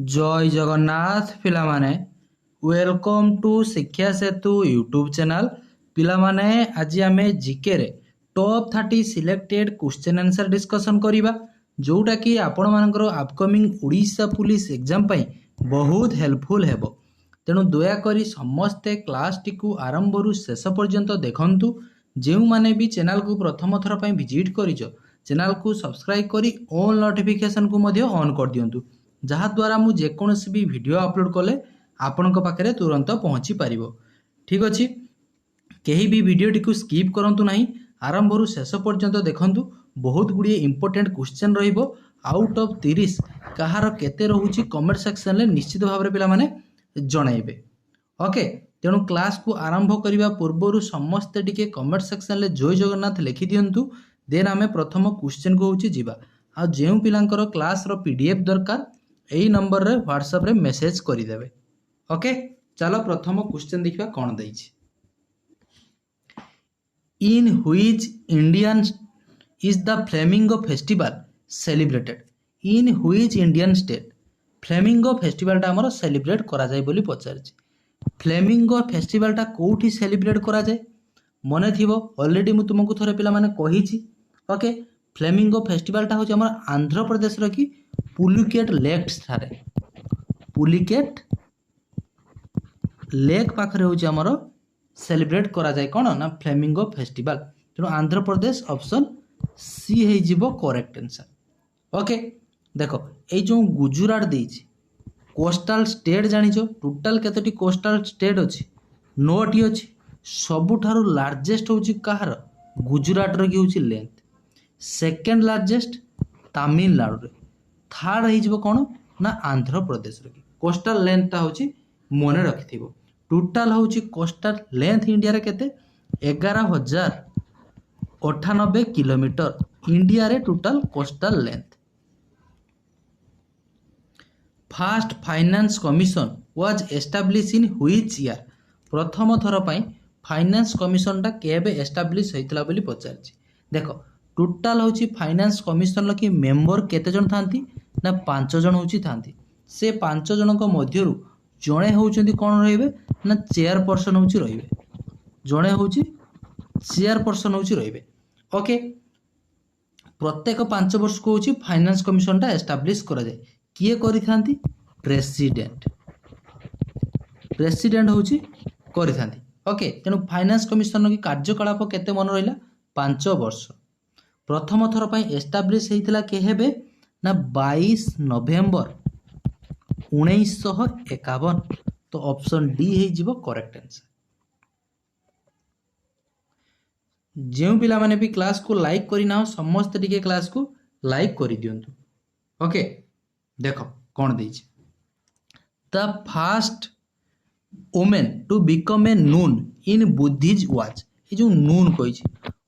जय Jagannath पिलामाने welcome to शिक्षा सेतु YouTube channel. पिलामाने आज आमे जीके रे top 30 selected question answer discussion करिबा, जोटा कि आपण मानकर अपकमिंग ओडिशा पुलिस एग्जाम पई बहुत हेल्पफुल हेबो। तेणु दया करी समस्ते क्लास टी को आरंभ रु शेष पर्यंत देखंतु। जेउ माने भी चैनल को प्रथम थर पई विजिट करिजो, चैनल को सब्सक्राइब करी ऑल नोटिफिकेशन को मध्य ऑन कर दियंतु, जहा द्वारा मु जेकोसी भी वीडियो अपलोड कले आपण पाखे तुरंत पहुँची पार। ठीक अच्छे, कहीं भी वीडियो टी को स्किप करंतु नहीं, आरंभ रु शेष पर्यंत देखंतु। बहुत गुड़िए इंपोर्टेंट क्वेश्चन रहिबो। आउट ऑफ 30 कहार केते रहूची कमेंट सेक्शन में निश्चित भाव में पिला माने जणाइबे। ओके, तेणु क्लास को आरंभ करने पूर्व समस्ते टिके कमेंट सेक्शन में जय जगन्नाथ लिखि दियंतु। देन आमे प्रथम क्वेश्चन को होची जीवा। आ जेउ पिलांकर क्लास रो पीडीएफ दरकार यही नंबर रे व्हाट्सएप रे मेसेज करि देबे। ओके, चलो प्रथम क्वेश्चन देखिबा कोन दैछि। In which Indian is the flamingo festival celebrated? In which Indian state flamingo festival टा हमर सेलिब्रेट करा जाय बोली पचारछि। फ्लेमिंगो फेस्टिवल टा कोठी सेलिब्रेट करा जाय मने थिबो, ऑलरेडी मु तुमको थोरे पिला माने कहिछि। ओके, फ्लेमिंगो फेस्टिवल टा होछि हमर आंध्र प्रदेश रो कि पुलिकेट लेक ठारे, पुलिकेट लेक पाखरे होछि हमर सेलिब्रेट करा जाय कोन ना फ्लेमिंगो फेस्टिवल। तेणु आंध्र प्रदेश ऑप्शन सी है जीवो करेक्ट आंसर। ओके, देखो ए जो गुजरात देछि कोस्टल स्टेट जानिछो टोटल केतोटी कोस्टल स्टेट अछि? 9टी अछि। सबुठारु लार्जेस्ट होछि कहार? गुजरात रो कि होछि लेंथ। सेकंड लार्जेस्ट तमिलनाडु रे। थर्ड है जीवो कोन ना आंध्र प्रदेश रो कि कोस्टल लेंथ ता होछि मने रखिथिबो। टोटल होछि कोस्टल लेंथ इंडिया रे केते? 11,098 किलोमीटर इंडिया रे total coastal length. First finance commission was establish in which year? प्रथम थर पई फाइनेंस कमिशन टा केबे एस्टाब्लिश होइतला बोली पचारछि। देखो टोटल होछि फाइनेंस कमिशन ल कि मेंबर केते जण थांती ना 5 जण होछि थांती। से 5 जनक मध्यरु जणे होउछन्ती कोन रहिबे ना चेयरपर्सन होछि रहिबे। जणे होछि चेयरपर्सन होछि रहिबे। ओके, प्रत्येक 5 वर्ष को होछि फाइनेंस कमिशन टा एस्टाब्लिश करा जाय। किए करि थांती? प्रेसिडेंट। प्रेसिडेंट होछि करि थांती। ओके, तेनु फाइनेंस कमिशन की कार्यकलाप केते मन रहिला? 5 वर्ष। प्रथम थर पई एस्टाब्लिश हेतिला के हेबे ना 22 नवेम्बर 1951। तो ऑप्शन डी है जीवो करेक्ट आंसर। जेउ पिला माने भी क्लास को लाइक करि ना समस्त टिके क्लास को लाइक करि दियंतु। ओके, देखो कोन देछि। The first women to become a nun in Buddhism was? ए जो नून कहिछि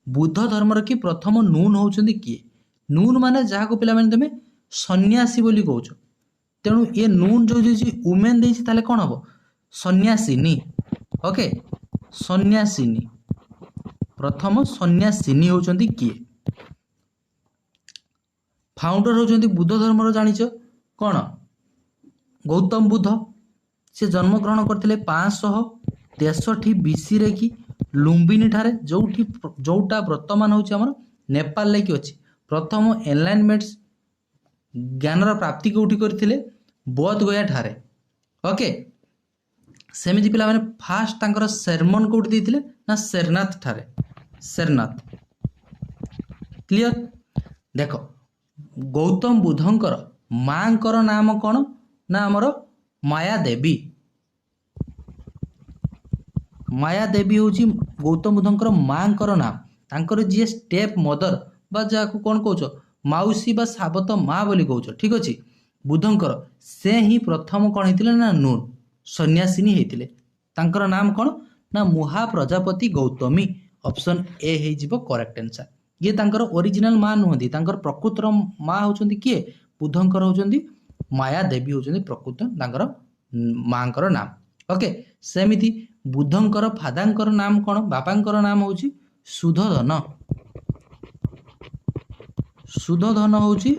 बुद्ध धर्म की प्रथम नून होउछन्ती किए? नून माने जहा को पिला माने तमे सन्यासी बोली कहउछो। तेणु ये नून जो वुमेन देछि ताले कोन हबो? सन्यासिनी। ओके, सन्यासिनी। प्रथम सन्यासिनी होउछन्ती किए? फाउंडर होउछन्ती बुद्ध धर्म रो जानिछो कोन? गौतम बुद्ध। से जन्म ग्रहण करथिले 563 बीसी रे कि लुम्बिनी ठारे, जोटा वर्तमान होछि हमर नेपाल ले कि अछि। प्रथम एनलाइनमेंट ज्ञान रा प्राप्ति कोठी करथिले? बोध गया ठारे। ओके, सेमिति पिला माने फास्ट तांकर सरमन कोठी देथिले ना सरनाथ ठारे। सरनाथ। क्लियर? देखो गौतम बुद्धंकर मांकर नाम कोन ना हमर माया देवी। माया देवी होची गौतम बुद्धंकर मांकर नाम। तांकर जे स्टेप मदर बा जाकू कोन कहउछो माउसी बा साबत माँ बोली कहउछो। ठीक अछि, बुद्धंकर से ही प्रथम कोन हेतिले ना नून सन्यासिनी हेतिले। तांकर नाम कोन ना मुहा प्रजापति गौतमी। ऑप्शन ए हे जीवो करेक्ट आंसर। ये तांकर ओरिजिनल माँ नहंती, तांकर प्रकृतर माँ होचंती किए? बुद्धंकर होचंती माया देवी होचंती प्रकृत तांकर मांकर नाम। ओके, सेमिति बुद्धंकर फादांकर नाम कोन? बापांकर नाम होची सुधोधन। सुधोधन होची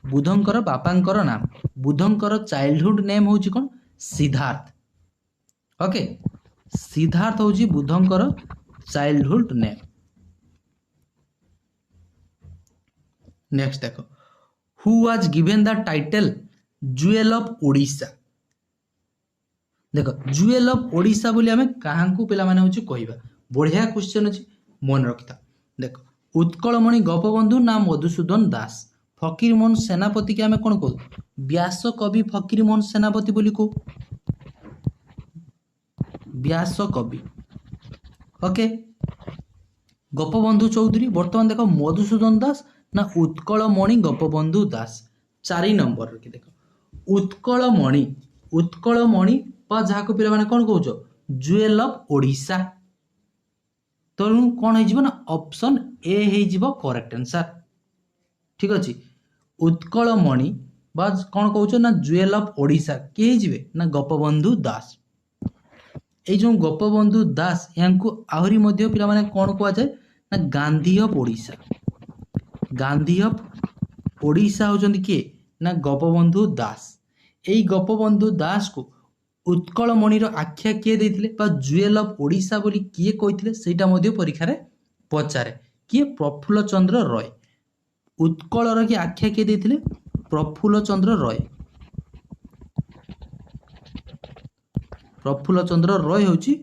बुद्धंकर बापांकर नाम। बुद्धंकर चाइल्डहुड नेम होची कोन सिद्धार्थ। ओके सिद्धार्थ होची बुद्धंकर चाइल्डहुड नेम। नेक्स्ट देखो who was given the title jewel of Odisha. देखो ज्वेल ऑफ ओडिशा बोली हमें काहांकु पिला माने होची कहबा बढ़िया क्वेश्चन अछि मन रखिता। देखो उत्कलमणि गोपबंधु ना मधुसूदन दास। फकीरमोहन सेनापति के हमें कोन कहू व्यास कवि फकीरमोहन सेनापति बोली को व्यास कवि। ओके गोपबंधु चौधरी। बर्तमान देखो मधुसूदन दास ना उत्कलमणि गोपबंधु दास। 4 नंबर रखी देखो उत्कलमणि उत्कलमणि बा जहाको पिला माने कोन कहउछो ज्वेल ऑफ ओडिशा। तेणु कौन हो ना ऑप्शन ए हो करेक्ट आंसर। ठीक अच्छे उत्कलमणि बा कौन कौन ना ज्वेल ऑफ ओडिशा किए हो ना गोपबंधु दास। ये जो गोपबंधु दास यांकु आहरी मध्य पिला माने कौन कह जाए ना गांधी ऑफ ओडिशा। गांधी ऑफ ओडिशा होचंदी किए ना गोपबंधु दास। यही गोपबंधु दास को उत्कलमणिर आख्या किए देथिले बा ज्वेल ऑफ ओडिशा बोली किए कहिथिले सेटा मध्य परीक्षा रे पचारे किए प्रफुल्ल चंद्र रॉय। उत्कलर की आख्या किए देथिले प्रफुल्ल चंद्र रॉय। प्रफुल्ल चंद्र रॉय होची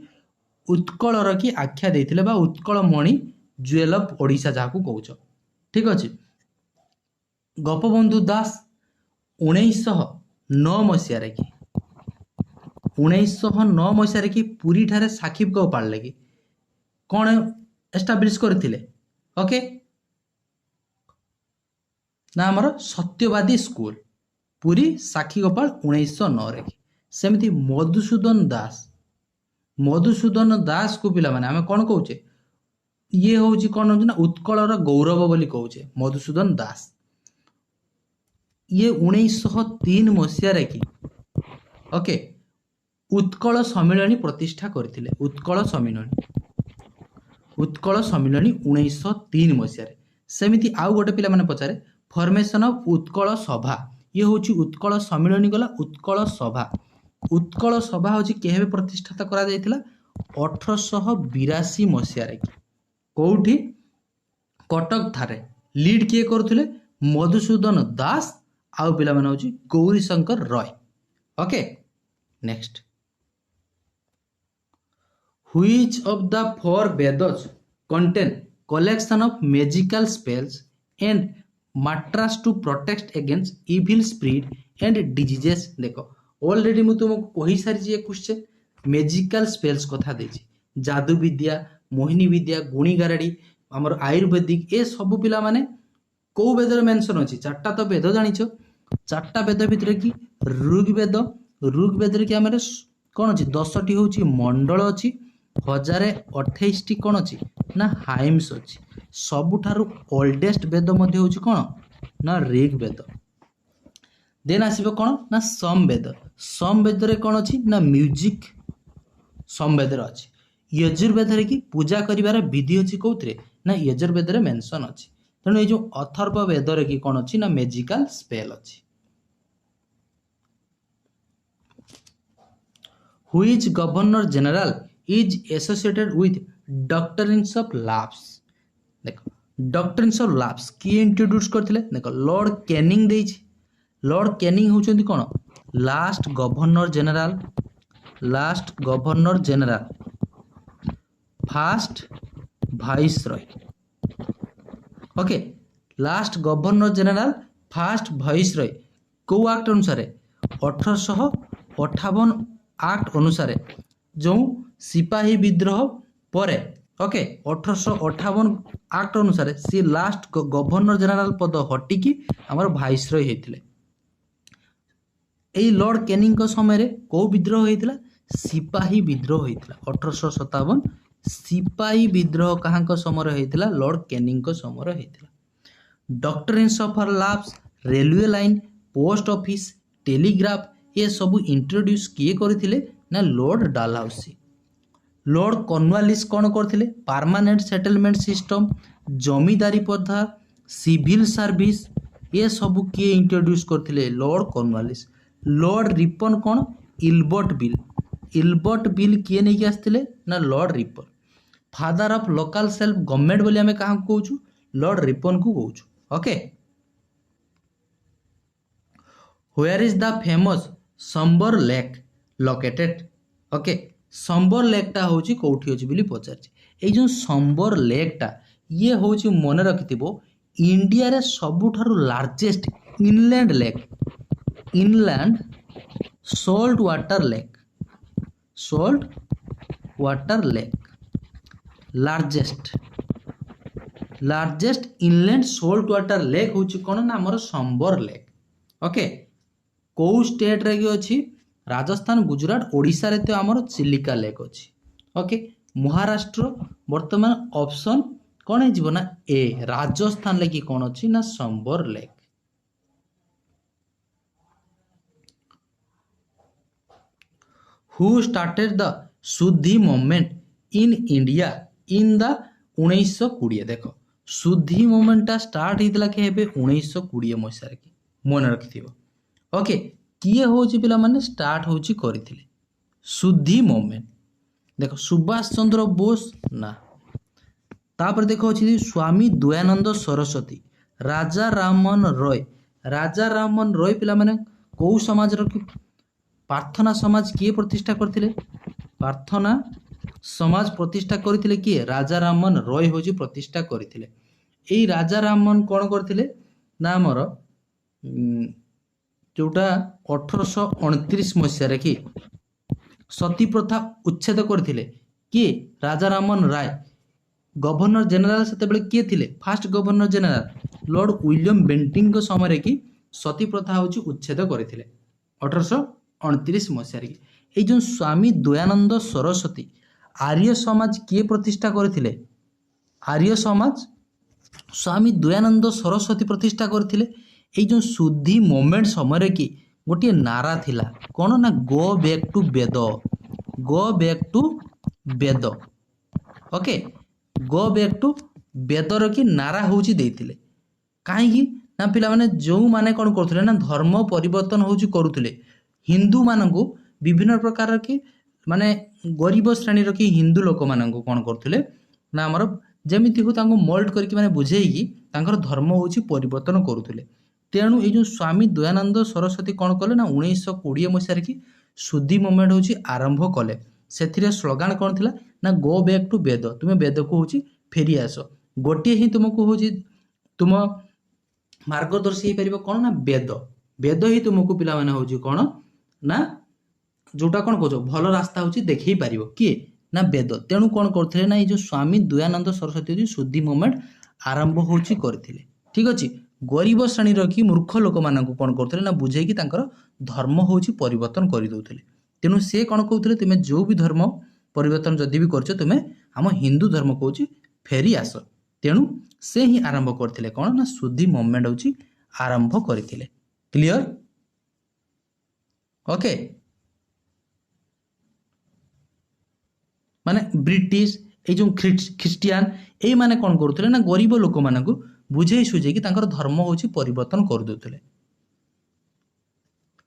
उत्कलर की आख्या देथिले बा उत्कलमणि ज्वेल ऑफ ओडिशा जाको कहउछ। ठीक अछि गोपबंधु दास 1909 मसिया रे की 1909 मसीह कि पुरी ठारे साखिब गोपाल लगी कौन एस्टाब्लिश करथिले। ओके ना हमर सत्यवादी स्कूल पुरी साखी गोपाल 1909 रे। सेमती मधुसूदन दास को पिला माने हमें कौन कहूचे ये होची कौन होची ना उत्कलर गौरव बोली कहूचे मधुसूदन दास। ये 1903 मसीह रे की ओके उत्कल सम्मिलनी प्रतिष्ठा करथिले। उत्कल सम्मिलनी 1903 मसीह रे। सेमिति आउ गोटे पिला माने पचारे फॉर्मेशन ऑफ उत्कल सभा। ये होची उत्कल सम्मिलनी गला उत्कल सभा होची केहे प्रतिष्ठा करा जायतिला 1882 मसीह रे। कोउठी कटक थारे लीड किए करथिले मधुसूदन दास आउ पिला माने होची Gauri Shankar Roy. Okay next Which of the 4 Vedas contain collection of magical spells and mantras to protect against evil spirit and diseases। देखो ऑलरेडी मु तुमको कही सारी ये क्वेश्चन मैजिकल स्पेल्स कथा देछि जादू विद्या मोहिनी विद्या गुणी गारडी हमर आयुर्वेदिक ए सब पिला माने को वेदर मेंशन अछि। 4टा तो वेद जानिछो 4टा वेद भितर की ऋग्वेद रे की हमर कोन अछि 10टी होछि मंडल अछि 1028 कौन अच्छी ना हाइम्स अच्छी। सबुठारु ओल्डेस्ट वेद मध्य होची कौन ना ऋग्वेद। देन आसीबो कौन ना समवेद रे कौन अच्छी ना म्यूजिक समवेद रे अच्छी। यजुर्वेद रे की पूजा करिवार विधि अच्छी कोउतरे ना यजुर्वेद रे मेंशन अच्छी। तेणु ये जो अथर्व वेद रे की कौन अच्छी ना मैजिकल स्पेल अच्छी। Which governor general is associated with doctrines of lapse। देखो doctrines of lapse किए इंट्रोड्यूस करथिले देखो लॉर्ड कैनिंग देछि। लॉर्ड कैनिंग होचंती कोन last governor general first viceroy. Okay last governor general first viceroy को act अनुसार 1858 act अनुसार जो सिपाही विद्रोह परे ओके 1858 एक्ट अनुसार सी लास्ट गवर्नर जनरल पद हटिकी हमर वाइसरॉय हेतिले। एई लॉर्ड कैनिंग को समय रे को विद्रोह हेतिला सिपाही विद्रोह हेतिला 1857 सिपाही विद्रोह कहां को समय रे हेतिला लॉर्ड कैनिंग को समय रे हेतिला। Doctrines of lapse railway line post office telegraph ये सब इंट्रोड्यूस किए करथिले ना लॉर्ड डालहाउसी। लॉर्ड कॉर्नवालिस कौन करथिले परमानेंट सेटलमेंट सिस्टम जमीदारी प्रथा सिविल सर्विस ये सब किए इंट्रोड्यूस करथिले लॉर्ड कॉर्नवालिस। लॉर्ड रिपन कौन इलबर्ट बिल। इलबर्ट बिल किए नहीं कि आसथिले ना Lord Ripon. Father of local self government बोली आमे काहा को कहूछु लॉर्ड रिपन को कहूछु। Okay where is the famous Sambhar lake located. Okay Sambhar lake टा होची कोठी होची बोली पचारछि। ए जो संबर लेक टा ये होची मने रखिथिबो इंडिया रे सबुठारु largest inland lake. Inland salt water lake. Salt water lake largest inland salt water lake होची कोन ना हमर संबर लेक। ओके को स्टेट रे अछि राजस्थान गुजरात ओडिशा रे तो हमर चिलिका लेक अछि। ओके महाराष्ट्र वर्तमान ऑप्शन कौन है ना ए राजस्थान लेकिन कौन अच्छी ना संबर लेक। हु स्टार्टेड द शुद्धि movement in India in the 1920। देख शुद्धि मूवमेंटा स्टार्ट होता के 1920 मसीह की मन रखि। ओके किए हूँ पिला माने स्टार्ट होची करथिले शुद्धि मूवमेंट। देख सुभाष चंद्र बोस ना तापर देखो अच्छी स्वामी दयानंद सरस्वती राजा राममोहन रॉय। राजा राममोहन रॉय पिला माने को समाज रखी प्रार्थना समाज किए प्रतिष्ठा करथिले प्रार्थना समाज प्रतिष्ठा करथिले किए राजा राममोहन रॉय होजी प्रतिष्ठा करथिले। एई राजा राममोहन कौन करथिले ना हमर जोटा 1829 मसीह रे कि सती प्रथा उच्छेद करथिले किए राजा राममोहन राय। गवर्नर जनरल से किए थिले first governor general lord William Bentinck समय कि सती प्रथा होची उच्छेद करथिले 1829 मसीह रे। ए जो स्वामी दयानंद सरस्वती आर्य समाज किए प्रतिष्ठा करथिले आर्य समाज स्वामी दयानंद सरस्वती प्रतिष्ठा करथिले। ए जो शुद्धि मूवमेंट समय कि गोटे नारा थिला कौन ना go back to Veda. Go back to Veda. Okay go back to Vedas कि नारा होची देइथिले काहेकि ना पिला माने जो माने कौन करथिले ना धर्म परिवर्तन होची करुथिले हिंदू मानंकु विभिन्न प्रकार की माने गरीब श्रेणी कि हिंदू लोक मानंकु कौन करथिले ना हमर जेमिति हो तांको मोल्ड करके माने बुझेइकी तांकर धर्म होची परिवर्तन करुथिले। तेणु ये जो स्वामी दयानंद सरस्वती कौन कले ना 1920 मसीह कि शुद्धि मूवमेंट होची आरंभ कले। से स्लोगान कौन थिला ना गो बैक टू वेद तुम्हें वेद को होची फेरी आस गोटे ही तुमको होची तुम मार्गदर्शी हो पारिबो कौन ना वेद। वेद ही तुमको पिला माने होची कौन ना जोटा कौन कहो भल रास्ता होची देखई पारिबो किए ना वेद। तेणु कौन करथिले ना ये जो स्वामी दयानंद सरस्वती होची शुद्धि मूवमेंट आरंभ होची करथिले। ठीक अछि गरीब श्रेणी रखी मूर्ख लोक मानक कौन करथिले ना बुझेइकी तांकर धर्म होची परिवर्तन करि दउथिले। तेणु से कौन कहउथिले तुमे जो भी धर्म परिवर्तन जदि भी करछ तुमे हम हिंदू धर्म को होची फेरी आस। तेणु से ही आरंभ करथिले कौन ना शुद्धि मूवमेंट होची आरंभ करथिले। क्लियर ओके माने ब्रिटिश ए जो ख्रिस्टियन ए माने कौन करथिले ना गरीब लोक मानक बुझे सुझे कि तांकर धर्म होची परिवर्तन कर दउथिले।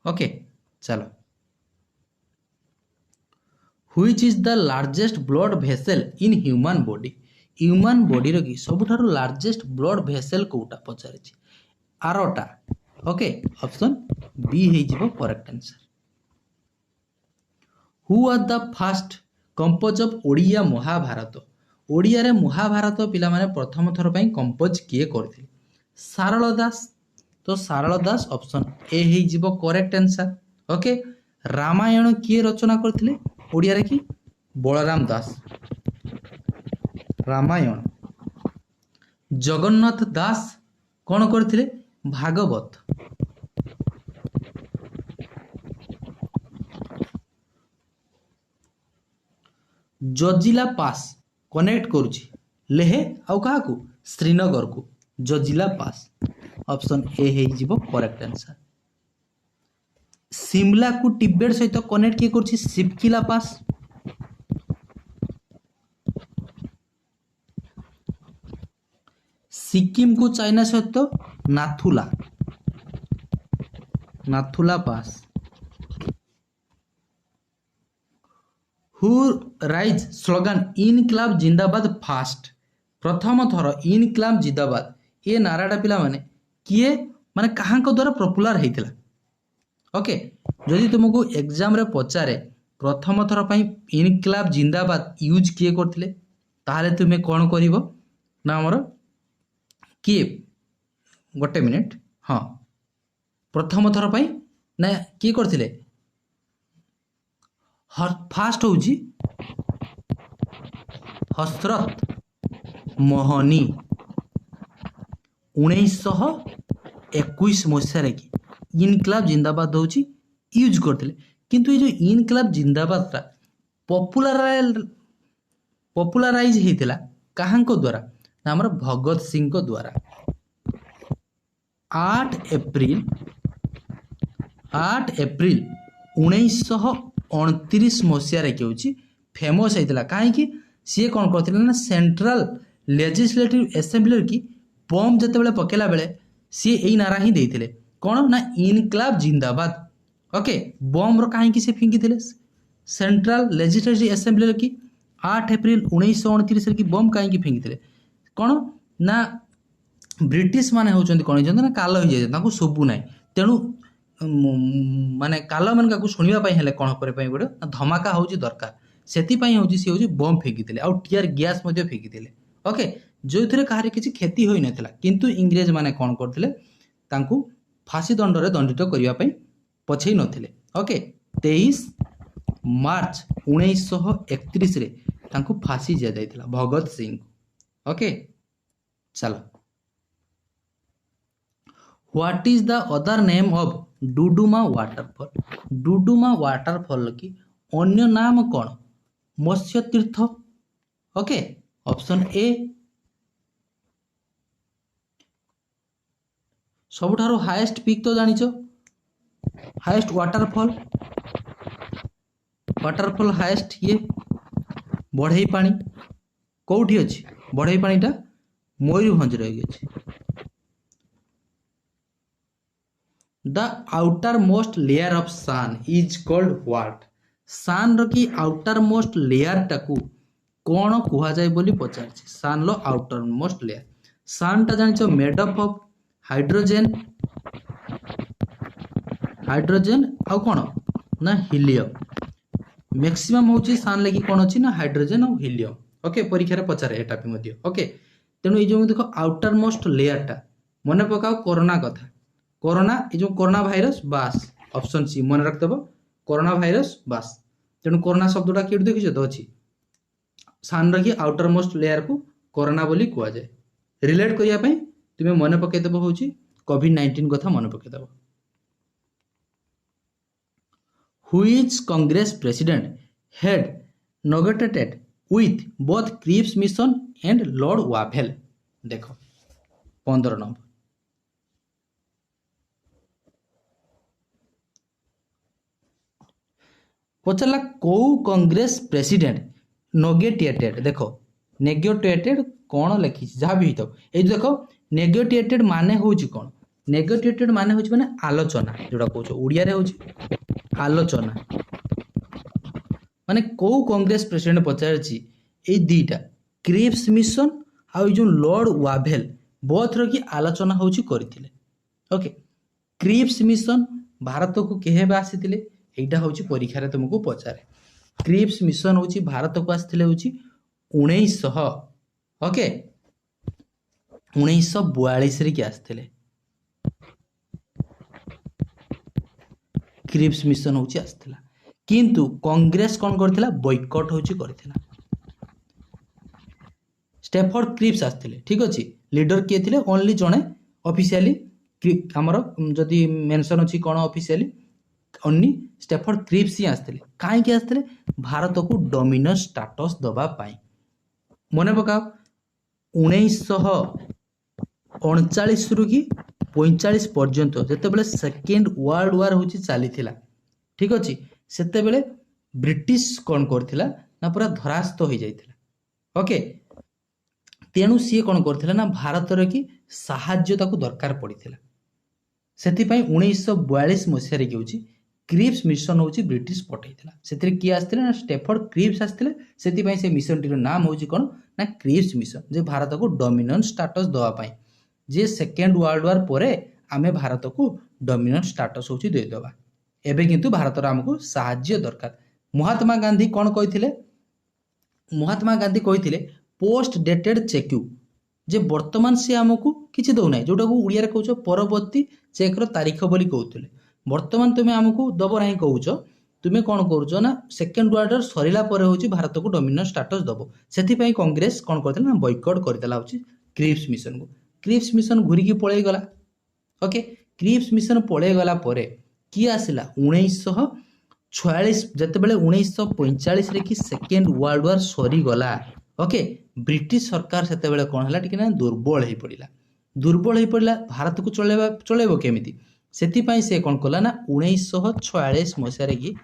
ओके चलो which is the largest blood vessel in human body. Human body रो कि सबुठारु लार्जेस्ट ब्लड भेसल कोटा पचारिछि आरोटा। ओके ऑप्शन बी हे जिवो correct answer. Who are the first compose of Odia Mahabharat. Odia रे महाभारत पिला माने प्रथम थर पई कंपोज किए करथिले सारल दास। तो सारल दास ऑप्शन ए हे जिवो करेक्ट आंसर। ओके रामायण किए रचना करथिले ओडिया रे कि बलराम दास रामायण। जगन्नाथ दास कौन करथिले भागवत। जजिला पास कनेक्ट करुछि लेह आउ कहा को श्रीनगर को जजिला पास ऑप्शन ए हे जिवो करेक्ट आंसर। शिमला को तिब्बत सहित कनेक्ट किए करुछि शिपकिला पास। सिक्किम को चाइना सहित नाथुला नाथुला पास हु राइज स्लोगान इनक्लाब जिंदाबाद फास्ट प्रथम थर इनक्लाब जिंदाबाद ये नाराटा पिला माने किए माने कहाँ द्वारा पॉपुलर होता ओके जदि तुमको एग्जाम रे पचारे प्रथम थर पर इनक्लाब जिंदाबाद यूज किए करथिले ताहले तुमे कौन करिवो ना हमर किए गोटे मिनिट हाँ प्रथम थर पर ना किए करथिले फास्ट हूँ हसरत मोहनी 1921 मसीह कि इनक्लाब जिंदाबाद हूँ यूज करते किंतु ये जो इनक्लाब जिंदाबाद पॉपुलराइज होता कहाँ द्वारा ना आमर भगत सिंह द्वारा 8 एप्रिल 1929 मसीह कि हूँ फेमस होता कहीं सी कौन करते ना सेंट्रल लेजिस्लेटिव एसेंब्ली की बम जिते पकेला बेले सी यही नारा ही देते कौन ना इनक्लाब जिंदाबाद ओके बम रो कहीं से फिंगी थे सेंट्रल लेजिस्लेटिव एसेंब्ली की 8 एप्रिल 1929 की बम कहीं फिंगी थे कौन ना ब्रिटिश माने होचंदी कौन ना काल हो जाए शोभू ना तेणु माने काल मान शुणा कौन करे गोटे धमाका हूँ दरकार से हूँ सी हूँ बम फेंकी आ टीआर गैस फेंकी ओके जो थे कहार किसी क्षति हो नाला किंतु इंग्रेज माने कौन करते फांसी दंड में दंडित करने पछे नथिले ओके 23 मार्च 1931 रे तांको फांसी दिया जाइथिला भगत सिंह ओके चलो what is the other name of Duduma waterfall की अन्य नाम कौन Matsya Tirtha okay option A सबुठारो हाईएस्ट पीक तो जानिछ हाईएस्ट वाटरफॉल हाईएस्ट ये बढ़ई पानी कौटी अच्छी बढ़ई पानीटा मयूरभंज रही अच्छी the outermost layer of sun is called what sun री आउटर मोस्ट लेयर टाकू कौन कह जाए बोली पचार सन लो आउटर मोस्ट लेयर सन टा जानिछ मेड अप ऑफ हाइड्रोजेन आउ कौन ना हीलियम मैक्सिमम हूँ सान लगी कौन अच्छी ना हाइड्रोजेन और हीलियम ओके परीक्षा पचारे एटा भी ओके तेणु ये जो देख आउटर मोस्ट लेयर टा मन पकाओ कोरोना कथा कोरोना ये जो कोरोना भाइरस बास ऑप्शन सी मन रखिदेव कोरोना भाइरस बास तेणु कोरोना शब्दटा कि देखिए तो अच्छी सान रखी आउटर मोस्ट लेयर को कोरोना बोली कह जाए रिलेट करने तुम्हें मन पकईदेव हूँ कोविड-19 कथा मन पकईदेव Which Congress president had negotiated with both Cripps Mission and Lord Wavell देखो 15 नंबर पचारा कौ कांग्रेस प्रेसिडेंट नेगोटिएटेड देखो नेगोटिएटेड कौन लिखी जहाँ भी हो ये देखो नेगोटिएटेड माने हूँ कौन नेगोटिएटेड माने हूँ माने आलोचना जोड़ा कौच ओडिया हूँ आलोचना माने कौ कांग्रेस प्रेसिडेंट पचार दीटा क्रिप्स मिशन आउ जो लॉर्ड वाभेल बोथ री आलोचना हूँ करते ओके क्रिप्स मिशन भारत को केहे आसी यहाँ हूँ परीक्षा तुमको पचारे क्रिप्स मिशन हूँ भारत को आसते हूँ 1900 ओके 1942 रे कि आसते क्रिप्स मिशन हूँ आसला किंतु कांग्रेस कौन करथिला बॉयकॉट हूँ करथिला स्टेफोर्ड क्रिप्स आसते ठीक अच्छे लीडर किए थे ओनली जड़े ऑफिशियली आमर जदि मेंशन अच्छी कौन ऑफिशियली ओनली स्टेफोर्ड क्रिप्स ही आसते कहीं आसते भारत को डोमिनेंट स्टेटस दवापाई मन पकाओ 1939 रु कि 45 पर्यंत जिते सेकेंड वर्ल्ड वार हूँ चली ठीक अच्छे से ब्रिटिश कौन करथिला ना पूरा धरास्त हो जाता ओके तेणु सी कौन करथिला ना भारत की साहाय्य ताकू दरकार पड़ीथिला से 1942 मसीह कि हूँ क्रिप्स मिशन हूँ ब्रिटिश पठाई से किए आसते ना स्टेफर्ड क्रिप्स आसते से मिशन टी नाम हूँ कौन ना क्रिप्स मिशन जे भारत को डोमिनेंट स्टाटस दवापाई जे सेकेंड वर्ल्ड वार पर आमे भारत को डोमिनेंट स्टाटस हूँ देदेबा एबे किंतु भारत आमको साहाय्य दरकार। महात्मा गांधी कौन कही महात्मा गांधी कही पोस्ट डेटेड चेक्यू जे वर्तमान सी आमको किसी दौना जोटा को उड़िया कौच परवर्ती चेक्र तारीख बोली कहते वर्तमान तुम्हें आमको दब ना कौच तुम्हें कौन करुच ना सेकेंड वर्ल्ड वार सरला भारत को डोमिनेंट स्टाटस दब से कांग्रेस कौन करते बॉयकॉट करदेला क्रिप्स मिशन को। क्रिप्स मिशन घूरिकी पलि गला ओके क्रिप्स मिशन पलि गला पर किए आसला 1946 जितेबाला 1945 कि सेकेंड वर्ल्ड वार सरीगला ओके ब्रिटिश सरकार से कौन है टी दुर्बल हो पड़ा भारत को चलेब केमी से कौन कला ना 1946 मसीह कि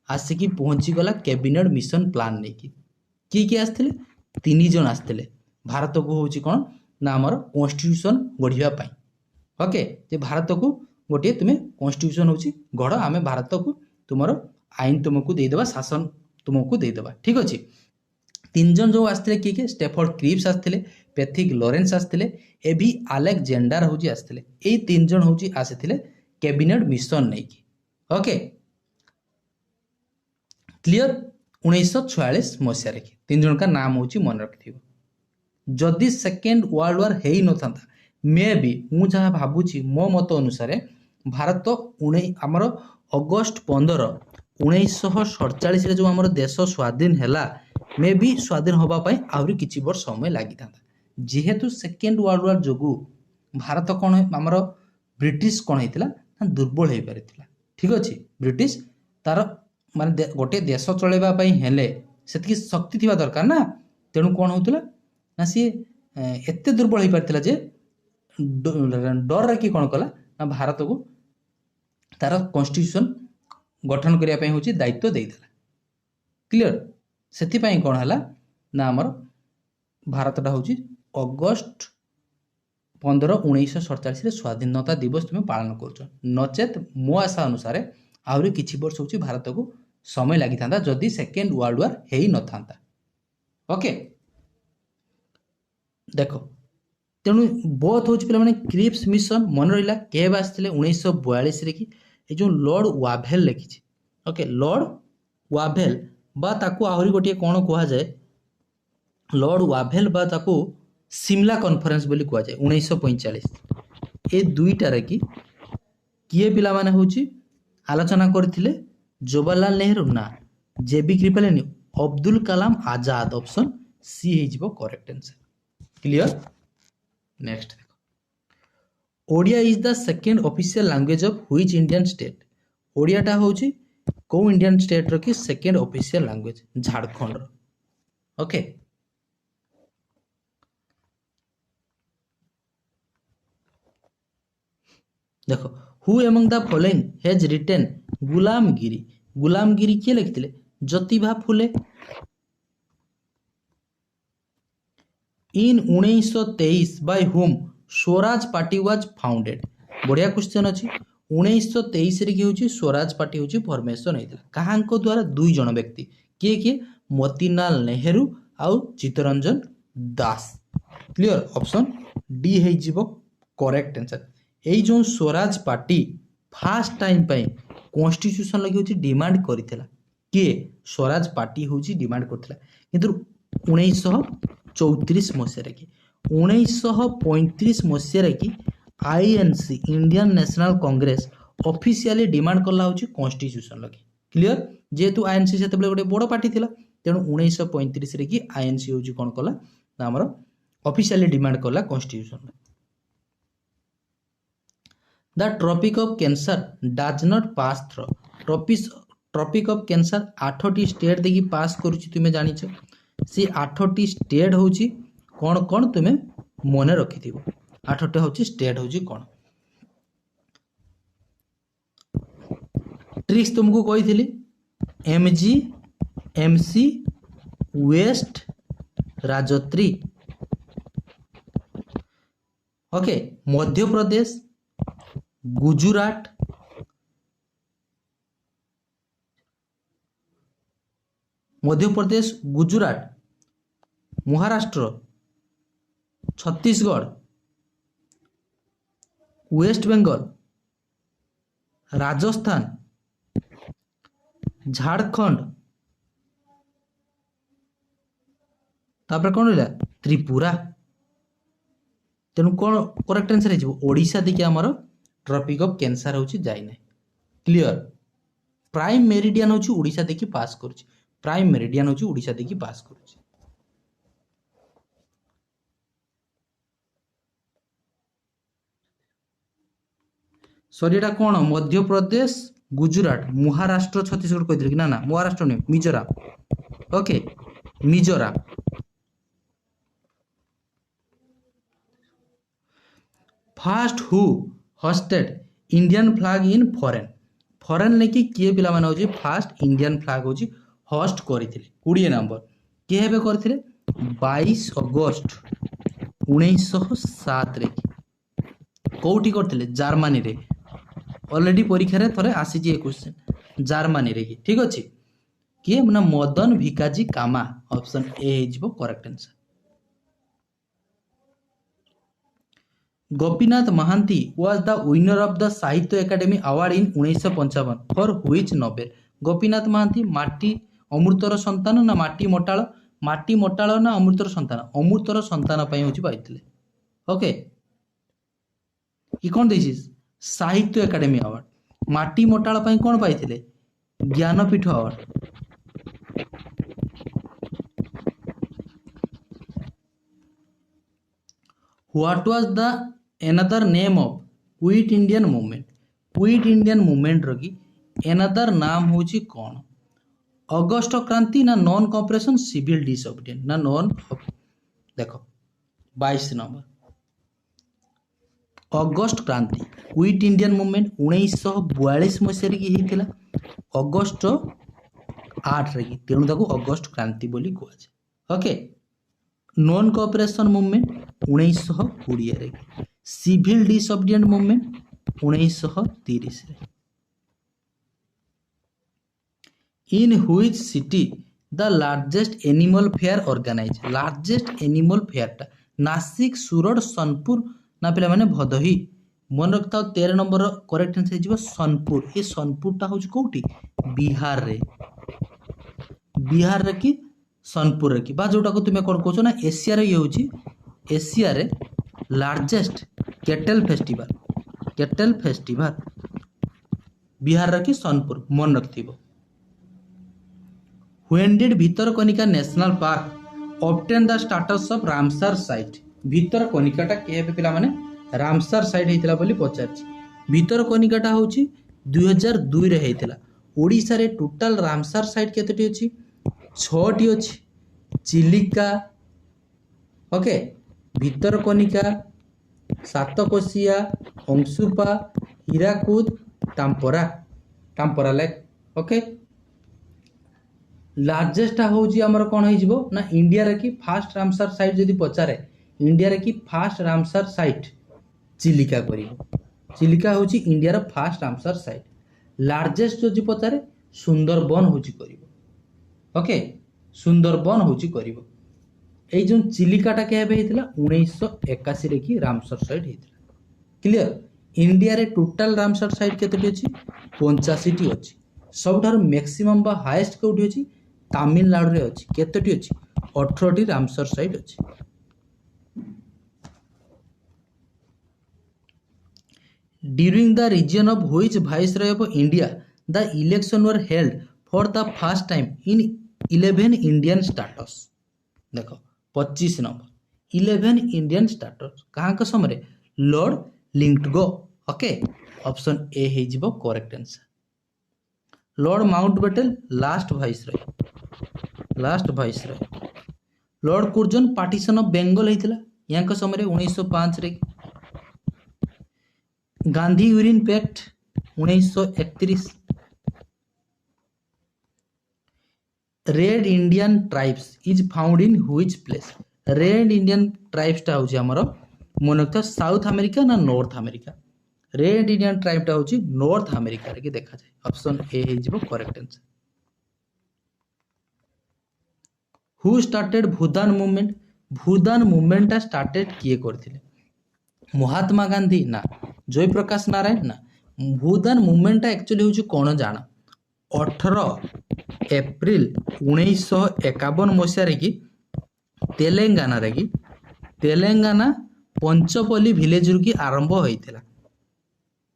आसिकी पहुँचीगला कैबिनेट मिशन प्लान नहीं किए आसते 3 जन आसते भारत को हूँ कौन ना आमर कॉन्स्टिट्यूशन गढ़ापी ओके जे भारत को गोटे तुम्हें कॉन्स्टिट्यूशन हूँ गढ़ आम भारत को तुमर आईन तुमको देदेबा शासन तुमको देदेबा ठीक अच्छे। 3 जन जो आसते किए स्टेफर्ड क्रिप्स आसते पैथिक लॉरेंस आसते एभी अलेक्जेंडर हूँ आसते ये 3 जन हूँ आसी कैबिनेट मिशन नहीं ओके क्लियर 1946 मसीह 3 जन का नाम हूँ मन रखि जदि सेकेंड वर्ल्ड वार है न था मे भी मुझे जहाँ भावुची मो मत अनुसार भारत आमर अगस्ट 15 1947 जो आमर देश स्वाधीन है मे भी स्वाधीन होगापाई आहरी किछि वर्ष समय लगी था जेहेतु सेकेंड वर्ल्ड वार जो भारत कौन आमर ब्रिटिश कौन होता दुर्बल हो पारी ठीक अच्छे ब्रिटिश तार माने गोटे देश चलैवाई हेले से शक्ति थी दरकार ना तेणु कौन होता ना सी एत दुर्बल हो पारी जे डर कि कौन कला ना भारत को तार कॉन्स्टिट्यूशन गठन करने हूँ दायित्व देदेला क्लियर से कौन है ना आमर भारतटा हूँ अगस्ट 15 1947 स्वाधीनता दिवस तुम्हें पालन कर नचेत मो आशा अनुसार आहरी किछि वर्ष हूँ भारत को समय लगी था जदि सेकेंड वर्ल्ड वार है न था ओके देख तेणु बहुत हूँ पे क्रिप्स मिशन मन रहा केब आसते 1942 कि जो लॉर्ड वाभेल लिखी ओके लॉर्ड वाभेल बा ताकू आहरी गोटे कौन कह जाए लॉर्ड वाभेल बा ताकू सिमला कॉन्फ्रेंस बोली कह जाए 1945 ए दुईटार कि किए पिला माने होची आलोचना करथिले जवाहरलाल नेहरू ना JB Kripalani Abdul Kalam Azad option C है करेक्ट आंसर क्लियर। नेक्स्ट देखो Odia is the second official language of which Indian state ओडियाटा होची को इंडियन स्टेट रो कि सेकेंड ऑफिशियल लैंग्वेज झारखंड रो ओके देखो who among the following has written Gulamgiri किए लिखिले Jyotiba Phule in 1923 by whom Swaraj party was founded बढ़िया क्वेश्चन अच्छी 1923 रे कि होची स्वराज पार्टी होची फॉर्मेशन होइतला कहांको द्वारा 2 जण व्यक्ति किए किए मोतीलाल नेहरू आउ Chittaranjan Das clear option D है जीवो करेक्ट आंसर एई जो स्वराज पार्टी फास्ट टाइम पाई कॉन्स्टिट्यूशन लगी होची डिमांड करितला किए स्वराज पार्टी होची डिमांड करथिला किंतु 1934 मसीह कि 1935 मसीह कि INC Indian national Congress officially demand कला होची कॉन्स्टिट्यूशन लगी क्लियर जेहेतु आईएनसी से गोटे बड़ पार्टी थिला तेणु 1935 रे कि आईएनसी होची कोन कला ना हमर ऑफिशियली डिमांड कला constitution the tropic of cancer does not pass through tropic of cancer 8टी स्टेट देखि पास करूची तुमे जानिछ से 8टी स्टेट होची कौन कौन तुम्हें मन रखि 8टा हूँ स्टेट हूँ कौन ट्रिक्स तुमको कही MG MC waste राजत्री okay Madhya Pradesh Gujarat, Madhya Pradesh, Gujarat, Maharashtra, Chhattisgarh, waste Bengal, Rajasthan, Jharkhand, तापर कौन रहा त्रिपुरा। तेणु कौन करेक्ट आंसर है ओडिशा देखिए आमर ट्रॉपिक ऑफ कैंसर होची जाई ना। क्लियर। प्राइम मेरिडियन होची ओडिशा देखि पास करूची, प्राइम मेरिडियन होची ओडिशा देखि पास करूची। सॉरी एटा कौन मध्य प्रदेश, गुजरात, महाराष्ट्र, छत्तीसगढ़ कहते कि ना ना महाराष्ट्र नहीं Mizoram. Okay Mizoram. First who hoisted Indian flag in foreign, foreign लेकिन किए पिला माने होची फास्ट इंडियन फ्लैग होची होस्ट करथिले 20 नंबर के हेबे करथिले 22 अगस्त 1907 रे कोठी करथिले जर्मनी रे। ऑलरेडी परीक्षा रे थरे आसी जे क्वेश्चन जर्मनी रे की ठीक अछि किए माने madam Bhikaji Cama. Option A हिजबो correct answer. Gopinath Mohanty was the winner of the Sahitya academy award in 1955 for which novel. Gopinath Mohanty माटी अमृतर संतान ना माटी मोटाଳ ना अमृतर संतान, अमृतर संतान पई होची पाइथिले। ओके ई कोन देछि साहित्य एकेडमी अवार्ड, माटी मोटाळ पई कोन पाइथिले Jnanpith award. What was the another name of quit Indian movement, quit Indian movement रो की another नाम होची कोन अगस्ट क्रांति ना नॉन कॉपरेशन सिविल डिसोबीडिएंट ना नॉन। देखो 22 number August Kranti quit Indian movement 1942 मसीह की हेतिला अगस्ट 8 रे की तेणु ताको अगस्ट क्रांति बोली कुआ जाय। ओके नॉन कोऑपरेशन मूवमेंट 1920 रे, सिविल डिसोबीडिएंट मूवमेंट 1930 रे। In which city the largest animal fair organise, largest animal fair टा नासिक, सुरत, सोनपुर ना पिला माने भदोही। मन रखता 13 नंबर करेक्ट आंसर हिजबो सोनपुर। ए सोनपुर टा होच कोठी बिहार रे, बिहार रे की सोनपुर रे की बा जोटा को तुमे कोन कहछो ना एशिया रे ये होची एशिया रे largest cattle festival, cattle festival Bihar रे की सोनपुर मन रखथिबो। When did Bhitarkanika national park obtain the status of Ramsar site. भितरकनिकाटा केबे पिला माने रामसर साइट हेतिला बोली पचारछि। भितरकनिकाटा होछि 2002 रे हेतिला। ओडिसा रे टोटल रामसर साइट केतेटी अछि 6 टी अछि। Chilika okay Bhitarkanika, Satkosia, Ansupa, Hirakud, Tampara, Tampara lake. Okay largest होची हमर कोन हिजबो ना इंडिया रे की फास्ट रामसर साइट जदी पचारे इंडिया रे की फास्ट रामसर साइट चिलिका करिवो। चिलिका होची इंडिया रे फास्ट रामसर साइट। लार्जेस्ट जदी पचारे सुंदरबन होची करिवो। ओके सुंदरबन होची करिवो। ए जो चिलिकाटा केबे हेतिला 1981 रे की रामसर साइट हेतिला। क्लियर। इंडिया रे टोटल रामसर साइट केतेटी अछि 85 टी अछि। सबठार मैक्सिमम बा हाईएस्ट कोठी अछि तमिलनाडु रे अछि। केतेटी अछि 18 टी रामसर साइट अछि। During the reign of which viceroy of India the election were held for the first time in 11 Indian states. देखो 25 नंबर 11 इंडियन स्टेट्स कहां के समय lord Linlithgow. Okay option A हे जिवो correct answer. Lord Mountbatten last viceroy, last viceroy. Lord Curzon partition of Bengal हेतिला यांक समय 1905 रे। Gandhi Irwin pact 1931। Red Indian tribes is found in which place. Red Indian tribes टा होची हमरो मनकता साउथ अमेरिका ना नॉर्थ अमेरिका। रेड इंडियन ट्राइबटा हूँ north America रे कि देखा जाए ऑप्शन ए हो correct answer. Who started Bhoodan movement Bhoodan मूवमेंटा स्टार्टेड किए करथिले महात्मा गांधी ना जयप्रकाश नारायण ना भूदान मूवमेंटा एक्चुअली हूँ कौन जान 18 एप्रिल 1951 मसीह कि तेलंगाना रे कि तेलंगाना पंचपल्ली विलेज रु कि आरंभ होइतिला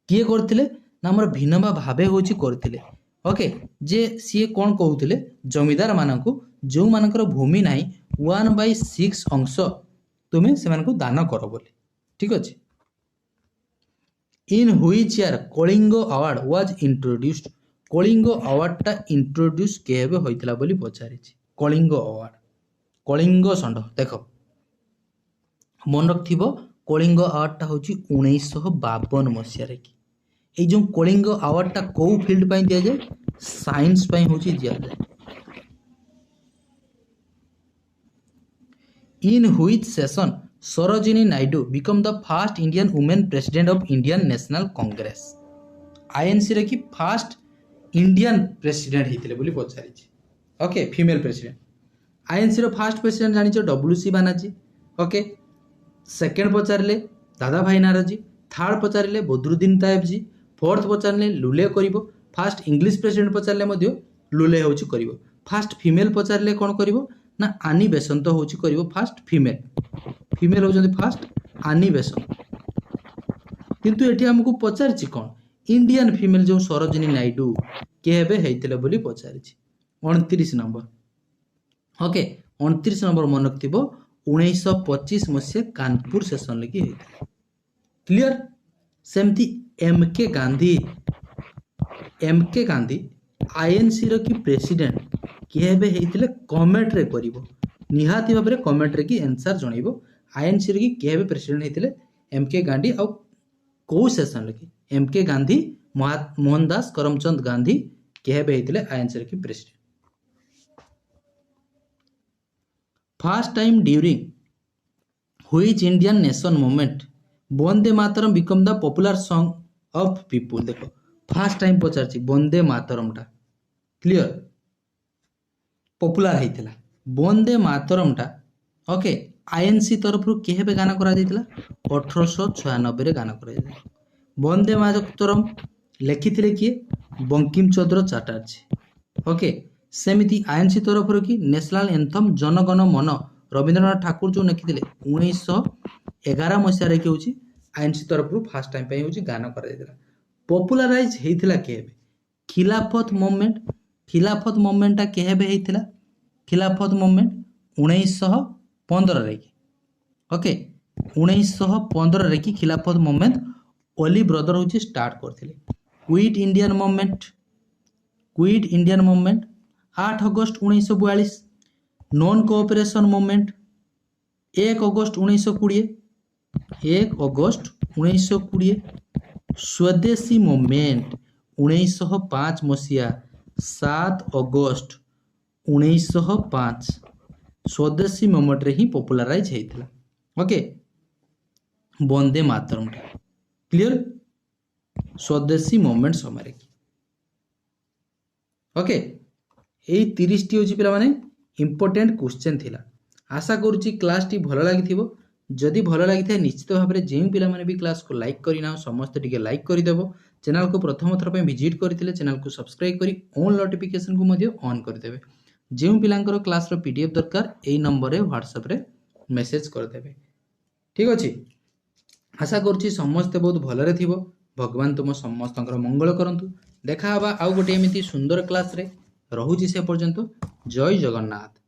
किए करथिले ना हमर भिन्नभा भावे होची करथिले ओके जे सीए कौन कहूथिले जमीदार मानकु जो मानकर भूमि नाही 1/6 अंश तुमे से मानकु दान कर बोली ठीक अछि। In which year Kalinga award was introduced Kalinga award टा इंट्रोड्यूस केबे होइतिला बोली पचारि छी कलिंग अवार्ड कलिंग षंढ देख मन रखिबो कलिंग अवार्ड टा होची 1952 मसीह रे कि ए जो कलिंग अवार्ड टा को फील्ड पई दिया जाय साइंस पई होची दिया जाय। In which session Sarojini Naidu become the first Indian women president of Indian national Congress INC रे कि फर्स्ट इंडियन प्रेसिडेंट हितले बोली पचारि छी okay female president INC row first president जानि छ डब्ल्यूसी बानर्जी ओके सेकंड पचारले दादा भाई नाराजी थर्ड पचारले बदरुद्दीन तायब जी फोर्थ पचारले लुले करिवो फर्स्ट इंग्लिश प्रेसिडेंट पचारले मध्य लुले होची करिवो फर्स्ट फीमेल पचारले कोन करिवो ना आनी बेसंत होची करिवो फर्स्ट फीमेल हो फर्स्ट आनी बेसंत किंतु एठी हमकु पचारछि कोन इंडियन फीमेल जो सरोजिनी नायडू केबे हेइतिले बोली पचारछि 29 नंबर ओके 29 नंबर मन रखिबो 1925 मसीहा कानपुर सेशन लगी हेइतिले क्लियर सेमती एमके गांधी आईएनसी रो की प्रेसिडेंट केबे हेइतिले कमेंट रे करिवो निहाती भाबरे कमेंट रे की आंसर जणाइबो आईएनसी रो की केबे प्रेसिडेंट हेइतिले एमके गांधी आ को सेशन लगी एमके गांधी मोहनदास करमचंद गांधी केबे हेइतिले आईएनसी रो की president first time during which Indian nation movement Vande Mataram become the popular song of people देखो फर्स्ट टाइम पचारछि वंदे मातरम टा क्लियर पॉपुलर हेइतिला वंदे मातरम टा ओके आईएनसी तरफ रु केबे गाना करा दितिला 1896 रे गाना करा दितिला वंदे मातरम लिखिथिले किए बंकिम चंद्र चटर्जी ओके सेमिति आईएनसी तरफ रु कि नेशनल एंथम जनगण मन रविंद्रनाथ ठाकुर जो लिखिथिले 1911 मसीहा रे कि होची आईएनसी तरफ रु फर्स्ट टाइम पई होची गाना करा दितिला पॉपुलराइज हेइतिला केबे खिलाफत मूवमेंट ता केबे हेइतिला खिलाफत मूवमेंट 1915 रे कि ओके 1915 रे कि खिलाफत मूवमेंट ओली ब्रदर होची स्टार्ट करथिले क्विट इंडियन मूवमेंट 8 अगस्त 1942 नॉन कोऑपरेशन मूवमेंट 1 अगस्त 1920 स्वदेशी मूवमेंट 1905 मसीहा 7 अगस्त 1905 स्वदेशी मूवमेंट रे ही popularise हेइतिला okay Vande Mataram clear स्वदेशी मूवमेंट समय ओके एई 30 टी होची पिला माने इंपोर्टेंट क्वेश्चन थिला आशा करूची क्लास टी भलो लागिथिबो जदि भलो लागिथे निश्चित भाबरे जेउ पिला माने भी क्लास को लाइक करिना समस्त टिके लाइक करि देबो चैनल को प्रथम थर पे विजिट करथिले चैनल को सब्सक्राइब करी ऑल नोटिफिकेशन को मध्य ऑन कर देबे जेउ पिलांकर क्लास रो पीडीएफ दरकार एई नंबर रे व्हाट्सएप रे मेसेज कर देबे ठीक अछि आशा करूची समस्त बहुत भलो रे थिबो भगवान तुम समस्तंकर मंगल करंतु देखा हबा आउ गोटे एमिति सुंदर क्लास रे रहुची से पर्यंत जय जगन्नाथ।